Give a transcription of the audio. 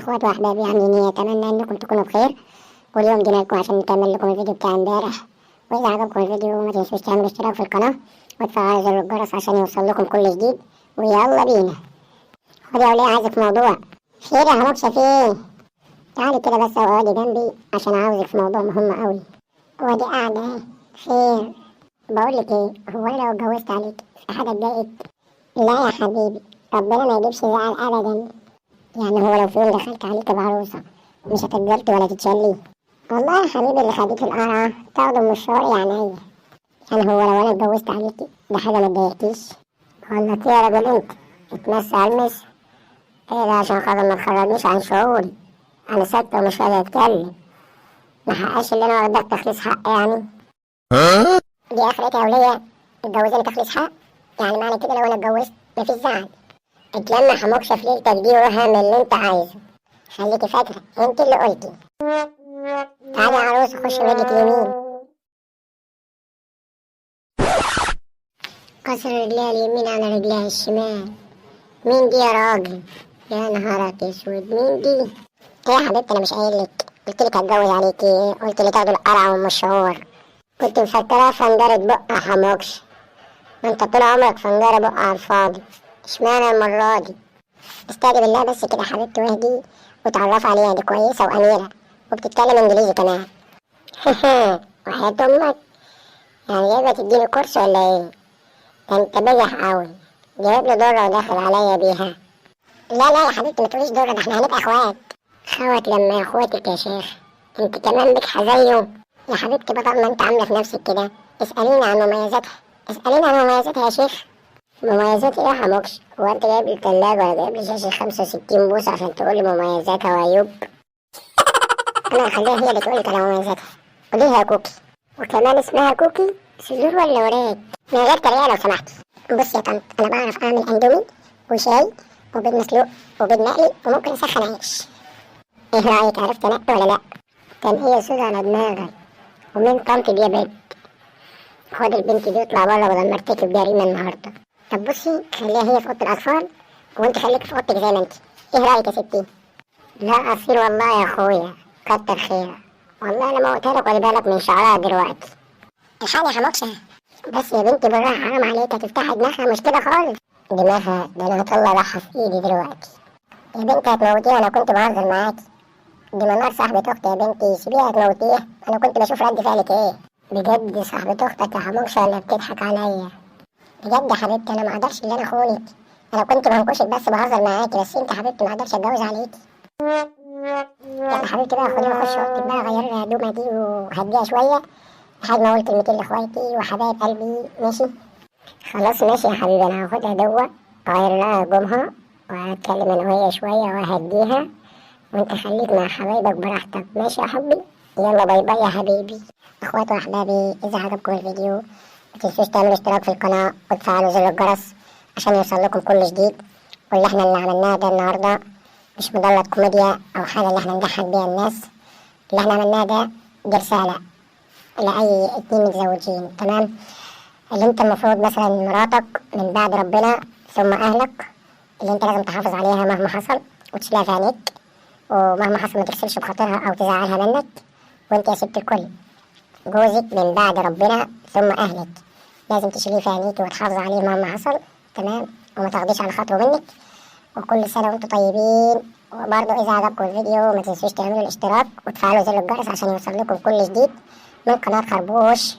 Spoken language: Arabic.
اخواتي واحبابي عاملين ايه؟ اتمنى انكم تكونوا بخير. واليوم جينا لكم عشان نكمل لكم الفيديو بتاع امبارح. واذا عجبكم الفيديو ما تنسوش تعملوا اشتراك في القناه وتفعلوا زر الجرس عشان يوصل لكم كل جديد. ويلا بينا. خد يا وليه، عايزك في موضوع. خير يا هموكشه، فيه؟ تعالي كده بس اقعدي جنبي عشان عاوزك في موضوع مهم قوي. ودي قاعده اهي. خير؟ بقول لك ايه، هو انا لو اتجوزت عليك في حاجه تضايقك؟ لا يا حبيبي، ربنا ما يجيبش زعل ابدا. يعني هو لو في يوم دخلت عليك بعروسة مش هتتجرتي ولا تتشلي؟ والله يا حبيبي اللي خديك القرعة تاخده من الشوارع يعني ايه؟ يعني هو لو انا اتجوزت عليكي ده حاجة ما تضايقكيش؟ ولا ايه يا راجل انت؟ اتمس علمس؟ ايه ده؟ عشان خاطر ما تخرجنيش عن شعوري. انا ساكتة ومش قادرة اتكلم. ما حقاش اللي انا واخدك تخليص حق يعني؟ دي اخرتها يا ولية؟ اتجوزاني تخليص حق؟ يعني معنى كده لو انا اتجوزت مفيش زعل؟ اتلمع حموكشة في ليلتك دي وروح اعمل اللي انت عايزه. خليكي فاكرة انت اللي قلتي. تعالي يا عروس، خش رجلك اليمين. كسر رجليها اليمين على رجليها الشمال. مين دي يا راجل؟ يا نهارك اسود، مين دي؟ ايه يا حبيبتي، انا مش قايل لك؟ قلت لك هتجوز عليكي، قلت لي تاخدوا القرع وام الشهور. كنت مفكرة فنجرة بق يا حموكش. ما انت طول عمرك فنجرة بق على الفاضي. اشمعنى المرة دي؟ استهدي بالله بس كده يا حبيبتي واهدي وتعرف عليها، دي كويسة وأميرة وبتتكلم انجليزي كمان. وحياة امك، يعني جايبة تديني كورس ولا ايه؟ ده انت بجح قوي، جايب لي ضرة وداخل عليا بيها. لا لا يا حبيبتي، ما تقوليش ضرة، ده احنا هنبقى اخوات. خوات لما اخواتك يا شيخ. انت كمان بجحة زيه. يا حبيبتي بطل ما انت عاملة في نفسك كده. اسأليني عن مميزاتها. اسأليني عن مميزاتها يا شيخ. مميزات ايه يا حموكش؟ هو انت جايب لي تلاجة ولا جايب لي شاشة 65 بوصة عشان تقول لي مميزاتها وعيوب؟ انا هخليها هي اللي تقول لك على مميزاتها. قوليها يا كوكي. وكمان اسمها كوكي؟ سجور ولا وراك؟ من غير تريقة لو سمحتي. بصي يا طنط، انا بعرف اعمل اندومي وشاي وبيض مسلوق وبيض مقلي وممكن اسخن عيش. ايه رايك، عرفت انقي ولا لا؟ كان ايه يا سودا على دماغك؟ ومين طنط دي يا بنت؟ خد البنت دي واطلع بره بدل ما ارتكب جريمة النهارده. طب بصي، خليها هي في اوضه الاطفال وانت خليك في اوضتك زي ما انت. ايه رايك يا ستي؟ لا اصير والله يا اخويا. كتر خيرك. والله انا موتها لك، خلي بالك من شعرها دلوقتي. الحقني يا حموكشه. بس يا بنتي بالراحه، حرام عليك، هتفتحي دماغها مش كده خالص. دماغها ده انا هطلع راحه في ايدي دلوقتي. يا بنتي هتموتيها، انا كنت بهزر معاكي. دي منار صاحبة اختي يا بنتي، سيبيها هتموتيها. انا كنت بشوف رد فعلك ايه. بجد صاحبة اختك يا حموكشه ولا بتضحك عليا؟ بجد يا حبيبتي انا ما اقدرش ان انا اخونك. انا كنت بنكشك بس بهزر معاكي، بس انت حبيبتي ما اقدرش اتجوز عليكي. يلا حبيبتي بقى، خديها خش اوضتك بقى، غيري هدومها دي وهديها شويه لحد ما اقول كلمتين لاخواتي وحبايب قلبي. ماشي؟ خلاص ماشي يا حبيبي، انا هاخدها جوه اغير لها هدومها وهتكلم انا وهي شويه وهديها، وانت خليك مع حبايبك براحتك. ماشي يا حبي؟ يلا باي باي يا حبيبي. اخواتي واحبابي، اذا عجبكم الفيديو متنسوش تعملوا اشتراك في القناة وتفعلوا زر الجرس عشان يوصل لكم كل جديد. واللي احنا اللي عملناه ده النهاردة مش مجرد كوميديا او حاجة اللي احنا نضحك بيها الناس. اللي احنا عملناه ده دي رسالة لأي اتنين متزوجين، تمام؟ اللي انت المفروض مثلا مراتك من بعد ربنا ثم اهلك، اللي انت لازم تحافظ عليها مهما حصل وتشيلها في عينيك، ومهما حصل ما تغسلش بخاطرها او تزعلها منك. وانت يا ست الكل، جوزك من بعد ربنا ثم اهلك، لازم تشيليه في عينيكي وتحافظي عليه مهما حصل، تمام؟ وما تاخديش على خاطره منك. وكل سنة وانتم طيبين. وبرضه إذا عجبكم الفيديو ما تنسوش تعملوا الاشتراك وتفعلوا زر الجرس عشان يوصل لكم كل جديد من قناة خربوش.